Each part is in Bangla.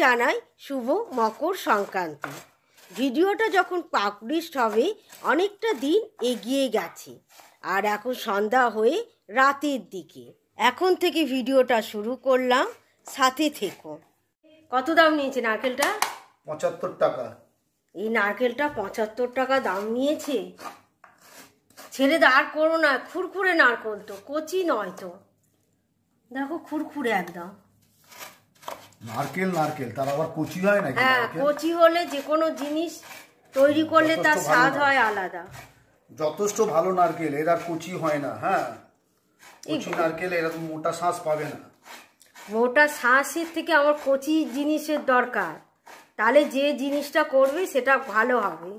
জানাই শুভ মকর সংক্রান্তি। ভিডিওটা যখন পাবলিশ হবে অনেকটা দিন এগিয়ে গেছে, আর এখন সন্ধ্যা হয়ে রাতের দিকে। এখন থেকে ভিডিওটা শুরু করলাম, সাথে থেকো। কত দাম নিয়েছে নারকেলটা? 75 টাকা। এই নারকেলটা 75 টাকা দাম নিয়েছে। ছেড়ে দাঁড় করো না, খুরখুরে নারকেল তো, কচি নয় তো। দেখো খুরখুরে একদম। নারকেল নারকেল তার আবার কচি হয় নাকি? হ্যাঁ, কচি হলে যে কোনো জিনিস তৈরি করলে তার স্বাদ হয় আলাদা। যথেষ্ট ভালো নারকেল, এর আর কচি হয় না। হ্যাঁ, কচি নারকেল এরকম মোটা শাঁস পাবে না। মোটা শাঁসের থেকে আমার কচি জিনিসের দরকার, তাহলে যে জিনিসটা করবে সেটা ভালো হবে।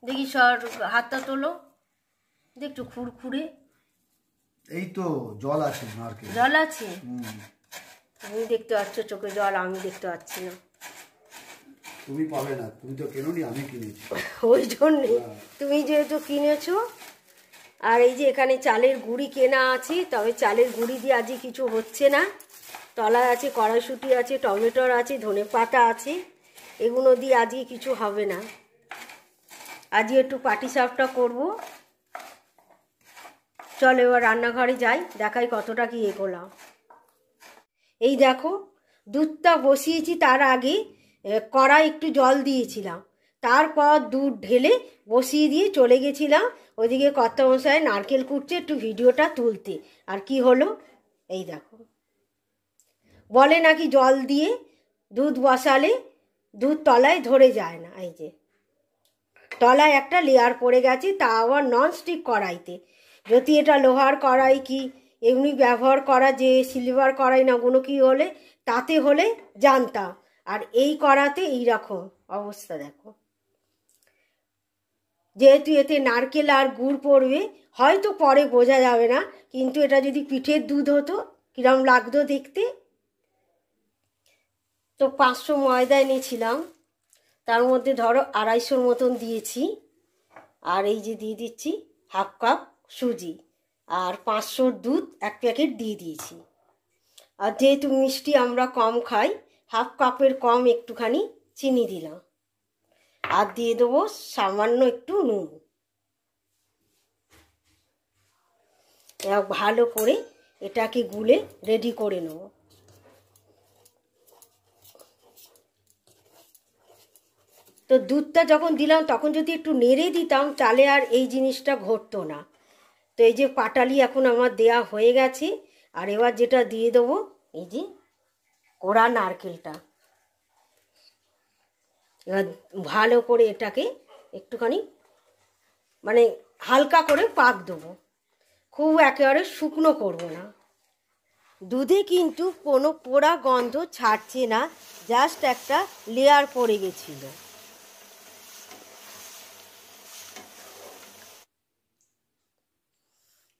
দেখি সর, হাতটা তোলো, একটু খুরখুরে। এই তো জল আছে, নারকেল জল আছে। তুমি দেখতে পাচ্ছ চোখে জল, আমি দেখতে পাচ্ছি না। তুমি পাবে না, তুমি তো কেননি, আমি কিনেছি ওই জন্যে। তুমি যেহেতু কিনেছো। আর এই যে এখানে চালের গুঁড়ি কেনা আছে, তবে চালের গুঁড়ি দিয়ে আজকে কিছু হচ্ছে না। তলায় আছে কড়াইশুঁটি আছে, টমেটোর আছে, ধনেপাতা আছে, এগুলো দিয়ে আজকে কিছু হবে না। আজকে একটু পাটিসাপটা করব। চল এবার রান্নাঘরে যাই, দেখাই কতটা কি এগোলাম। এই দেখো, দুধটা বসিয়েছি, তার আগে কড়াই একটু জল দিয়েছিলাম, তারপর দুধ ঢেলে বসিয়ে দিয়ে চলে গেছিলাম ওইদিকে কর্তামশাই নারকেল কুটছে একটু ভিডিওটা তুলতে। আর কি হলো এই দেখো, বলে নাকি জল দিয়ে দুধ বসালে দুধ তলায় ধরে যায় না। এই যে তলায় একটা লেয়ার পড়ে গেছে, তা আবার ননস্টিক কড়াইতে। যদি এটা লোহার কড়াই কি এমনি ব্যবহার করা যে সিলভার কড়াই না, কোনো কি হলে তাতে হলে জানতাম। আর এই কড়াতে এইরকম অবস্থা দেখো। যেহেতু এতে নারকেল আর গুড় পড়বে, হয়তো পরে বোঝা যাবে না, কিন্তু এটা যদি পিঠের দুধ হতো কিরম লাগতো দেখতে। তো 500 ময়দা এনেছিলাম, তার মধ্যে ধরো 250 মতন দিয়েছি। আর এই যে দিয়ে দিচ্ছি হাফ কাপ সুজি, আর 500 দুধ 1 প্যাকেট দিয়ে দিয়েছি। আর যেহেতু মিষ্টি আমরা কম খাই, হাফ কাপের কম একটুখানি চিনি দিলাম, আর দিয়ে দেবো সামান্য একটু নুন। ভালো করে এটাকে গুলে রেডি করে নেব। তো দুধটা যখন দিলাম তখন যদি একটু নেড়ে দিতাম, তাহলে আর এই জিনিসটা ঘটতো না। তো এই যে পাটালি এখন আমার দেয়া হয়ে গেছে। আর এবার যেটা দিয়ে দেবো, এই যে কোড়া নারকেলটা। এবার ভালো করে এটাকে একটুখানি মানে হালকা করে পাক দেবো, খুব একেবারে শুকনো করব না। দুধে কিন্তু কোনো পোড়া গন্ধ ছাড়ছে না, জাস্ট একটা লেয়ার পড়ে গেছিলো।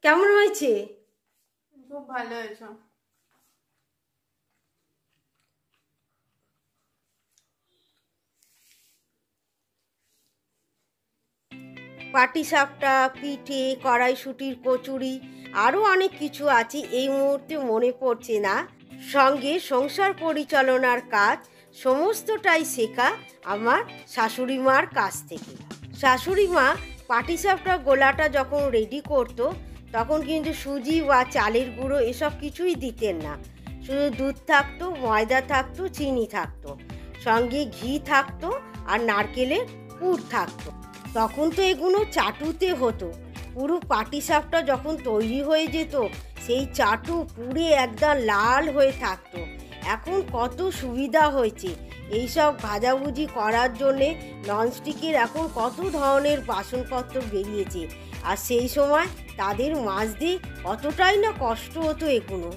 কেমন হয়েছে? খুব ভালো হয়েছে। পাটিসাপটা, পিঠে, কড়াইশুঁটির কচুরি, আরও অনেক কিছু আছে, এই মুহূর্তে মনে পড়ছে না। সঙ্গে সংসার পরিচালনার কাজ সমস্তটাই শেখা আমার শাশুড়ি মার কাছ থেকে। শাশুড়ি মা পাটিসাপটা গোলাটা যখন রেডি করতো, তখন কিন্তু সুজি বা চালের গুঁড়ো এসব কিছুই দিতেন না। শুধু দুধ থাকতো, ময়দা থাকতো, চিনি থাকতো, সঙ্গে ঘি থাকতো, আর নারকেলের পুর থাকতো। তখন তো এগুলো চাটুতে হতো। পুরো পাটিসাপটা যখন তৈরি হয়ে যেত, সেই চাটু পুড়ে একদম লাল হয়ে থাকতো। এখন কত সুবিধা হয়েছে, এইসব ভাজাভুজি করার জন্যে ননস্টিকের এখন কত ধরনের বাসনপত্র বেরিয়েছে। আর সেই সময় তাদের মাজতে কতটাই না কষ্ট হতো এগুলো।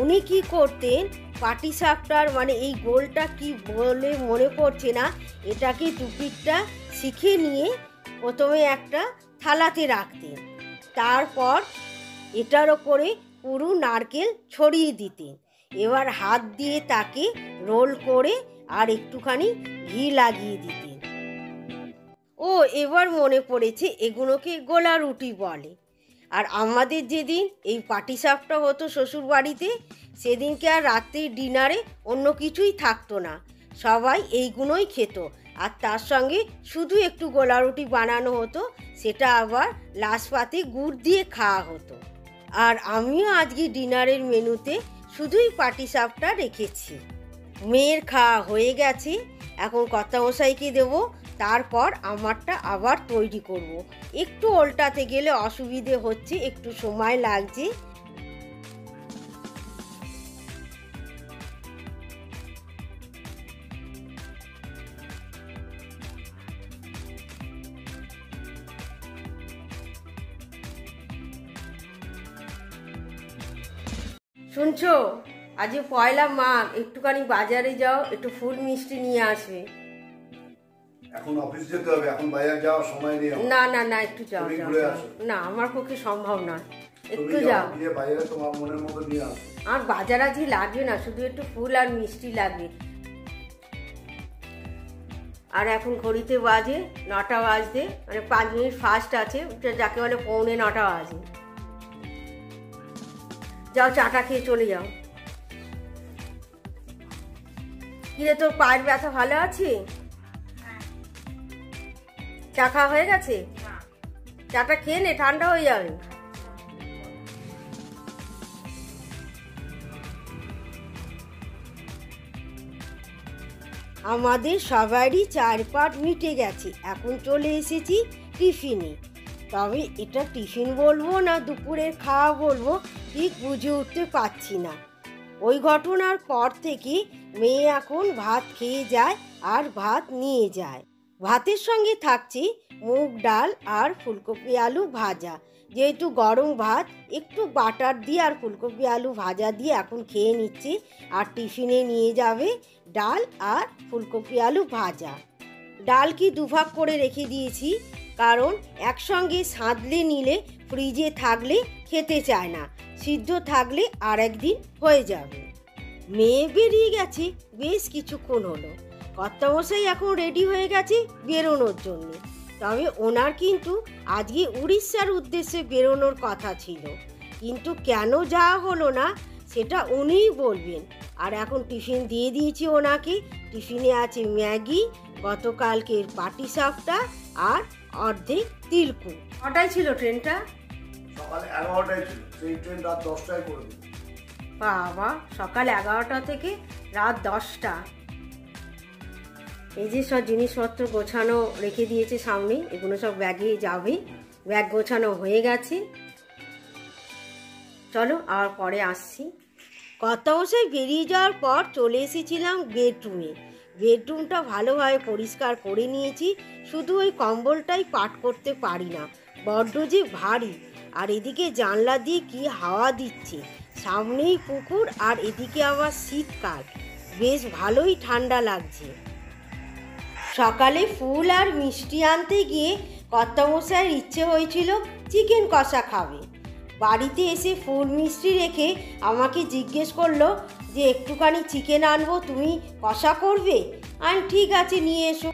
উনি কি করতেন, পাটিসাপটার মানে এই গোলটা কি বলে মনে পড়ছে না, এটাকে টুপিকটা শিখে নিয়ে প্রথমে একটা থালাতে রাখতেন, তারপর এটার ওপরে পুরো নারকেল ছড়িয়ে দিতেন। এবার হাত দিয়ে তাকে রোল করে আর একটুখানি ঘি লাগিয়ে দিতেন। ও এবার মনে পড়েছে, এগুলোকে গোলা রুটি বলে। আর আমাদের যেদিন এই পাটিসাপটা হতো শ্বশুর বাড়িতে, সেদিনকে আর রাত্রির ডিনারে অন্য কিছুই থাকতো না, সবাই এইগুলোই খেত। আর তার সঙ্গে শুধু একটু গোলা রুটি বানানো হতো, সেটা আবার লাস্ট পাতে গুড় দিয়ে খাওয়া হতো। আর আমিও আজকে ডিনারের মেনুতে শুধুই পাটিসাপটা রেখেছি। মেয়ের খাওয়া হয়ে গেছে, এখন কর্তামশাইকে দেবো, তারপর আমারটা আবার তৈরি করব। একটু ওল্টাতে গেলে অসুবিধে হচ্ছে, একটু সময় লাগছে। শুনছো, আজ পয়লা মাঘ, একটুখানি বাজারে যাও, একটু ফুল মিষ্টি নিয়ে আসবে। এখন অফিস যেতে হবে, এখন বাজার যাওয়ার সময় নেই। না না না, একটু যাও তুমি যাও ঘুরে যাও। আসো। না, আমার পক্ষে সম্ভব না, একটু তুমি যাও। গিয়ে বাজারে তোমার মনের মতো নিয়ে আসো। আর বাজার আজকে লাগবে না, শুধু একটু ফুল আর মিষ্টি লাগবে। আর এখন ঘড়িতে বাজে 9টা বাজতে, মানে 5 মিনিট ফাস্ট আছে, যাকে বলে 8:45 বাজে। যাও, চাটা খেয়ে চলে যাও। কিরে, তোর পায়ের ব্যথা ভালো আছে? চা খাওয়া হয়ে গেছে? চাটা খেয়ে নে, ঠান্ডা হয়ে যাবে। আমাদের সবারই 4 পাট মিটে গেছে, এখন চলে এসেছি টিফিনে। তবে এটা টিফিন বলবো না দুপুরের খাওয়া বলবো ঠিক বুঝে উঠতে পারছি না। ওই ঘটনার পর থেকে মেয়ে এখন ভাত খেয়ে যায় আর ভাত নিয়ে যায়। ভাতের সঙ্গে থাকছে মুগ ডাল আর ফুলকপি আলু ভাজা। যেহেতু গরম ভাত, একটু বাটার দিয়ে আর ফুলকপি আলু ভাজা দিয়ে এখন খেয়ে নিচ্ছে। আর টিফিনে নিয়ে যাবে ডাল আর ফুলকপি আলু ভাজা। ডাল কি দুভাগ করে রেখে দিয়েছি, কারণ একসঙ্গে সাঁতলে নিলে ফ্রিজে থাকলে খেতে চায় না, সিদ্ধ থাকলে আর একদিন হয়ে যাবে। মেয়ে বেরিয়ে গেছে বেশ কিছুক্ষণ হলো, কর্তামশাই এখন রেডি হয়ে গেছে বেরোনোর জন্য। তবে ওনার কিন্তু আজকে উড়িষ্যার উদ্দেশ্যে বেরোনোর কথা ছিল, কিন্তু কেন যাওয়া হলো না সেটা উনিই বলবেন। আর এখন টিফিন দিয়ে দিয়েছি ওনাকে। টিফিনে আছে ম্যাগি, গতকালকের পাটিসাপটা আর অর্ধেক তিলকু। কটায় ছিল ট্রেনটা? সকাল 11টায় ছিল, সেই ট্রেন রাত 10টায় করে দিল। বাবা, সকাল 11টা থেকে রাত 10টা। এই যে সব জিনিসপত্র গোছানো রেখে দিয়েছে সামনে, এগুলো সব ব্যাগে যাবে। ব্যাগ গোছানো হয়ে গেছে, চলো আর পরে আসছি। কর্তামশাই বেরিয়ে যাওয়ার পর চলে এসেছিলাম বেডরুমে। বেডরুমটা ভালোভাবে পরিষ্কার করে নিয়েছি, শুধু ওই কম্বলটাই পাট করতে পারি না, বড্ড যে ভারী। আর এদিকে জানলা দিয়ে কি হাওয়া দিচ্ছে, সামনেই পুকুর আর এদিকে আবার শীতকাল, বেশ ভালোই ঠান্ডা লাগছে। সকালে ফুল আর মিষ্টি আনতে গিয়ে কর্তামশাইয়ের ইচ্ছে হয়েছিল চিকেন কষা খাবে। বাড়িতে এসে ফুল মিষ্টি রেখে আমাকে জিজ্ঞেস করলো যে একটুখানি চিকেন আনবো, তুমি কষা করবে? আর ঠিক আছে, নিয়ে এসো।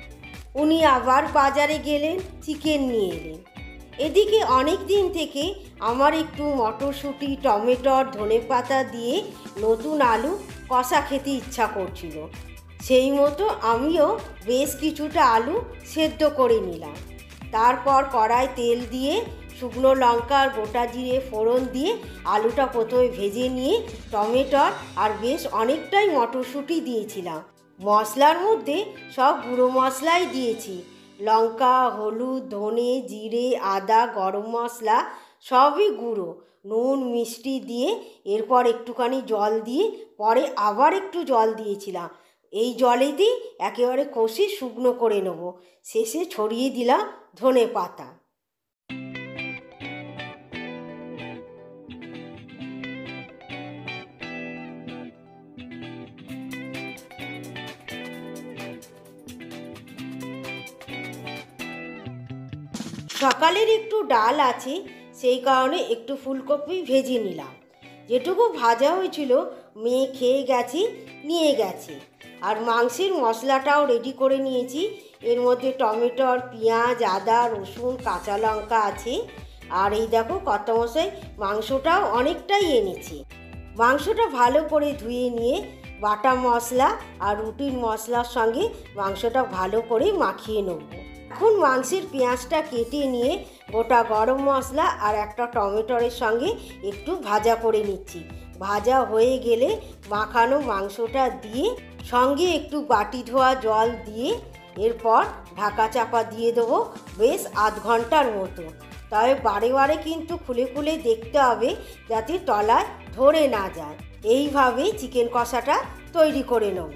উনি আবার বাজারে গেলেন, চিকেন নিয়ে এলেন। এদিকে অনেক দিন থেকে আমার একটু মটরশুঁটি, টমেটোর, ধনেপাতা দিয়ে নতুন আলু কষা খেতে ইচ্ছা করছিল। সেই মতো আমিও বেশ কিছুটা আলু সেদ্ধ করে নিলাম। তারপর কড়ায় তেল দিয়ে শুকনো লঙ্কা আর গোটা জিরে ফোড়ন দিয়ে আলুটা প্রথমে ভেজে নিয়ে টমেটোর আর বেশ অনেকটাই মটরশুঁটি দিয়েছিলাম। মশলার মধ্যে সব গুঁড়ো মশলাই দিয়েছি, লঙ্কা, হলুদ, ধনে, জিরে, আদা, গরম মশলা সবই গুঁড়ো, নুন মিষ্টি দিয়ে এরপর একটুখানি জল দিয়ে পরে আবার একটু জল দিয়েছিলাম। এই জলেতেই একেবারে কষে শুকনো করে নেব। শেষে ছড়িয়ে দিলাম ধনে পাতা। সকালের একটু ডাল আছে, সেই কারণে একটু ফুলকপি ভেজে নিলাম। যেটুকু ভাজা হয়েছিল মেয়ে খেয়ে গেছে, নিয়ে গেছে। আর মাংসের মশলাটাও রেডি করে নিয়েছি। এর মধ্যে টমেটো, পেঁয়াজ, আদা, রসুন, কাঁচা লঙ্কা আছে। আর এই দেখো কর্তামশাই মাংসটাও অনেকটাই এনেছে। মাংসটা ভালো করে ধুয়ে নিয়ে বাটা মশলা আর রুটির মশলার সঙ্গে মাংসটা ভালো করে মাখিয়ে নেব। এখন মাংসের পেঁয়াজটা কেটে নিয়ে গোটা গরম মশলা আর একটা টমেটোর সঙ্গে একটু ভাজা করে নিচ্ছি। ভাজা হয়ে গেলে মাখানো মাংসটা দিয়ে সঙ্গে একটু বাটি ধোয়া জল দিয়ে এরপর ঢাকা চাপা দিয়ে দেবো বেশ আধ ঘন্টার মতো। তবে বারে বারে কিন্তু খুলে খুলে দেখতে হবে যাতে তলায় ধরে না যায়। এইভাবেই চিকেন কষাটা তৈরি করে নেব।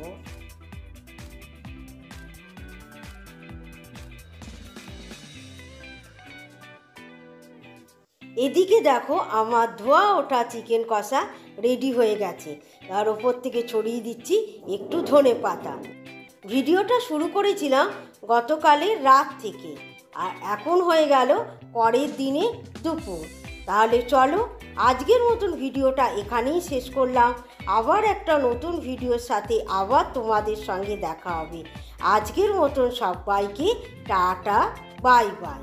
এদিকে দেখো আমার ধোয়া ওঠা চিকেন কষা রেডি হয়ে গেছে। আর ওপর থেকে ছড়িয়ে দিচ্ছি একটু ধনে পাতা। ভিডিওটা শুরু করেছিলাম গতকালের রাত থেকে, আর এখন হয়ে গেল পরের দিনে দুপুর। তাহলে চলো আজকের মতন ভিডিওটা এখানেই শেষ করলাম। আবার একটা নতুন ভিডিওর সাথে আবার তোমাদের সঙ্গে দেখা হবে। আজকের মতন সবাইকে টাটা, বাই বাই।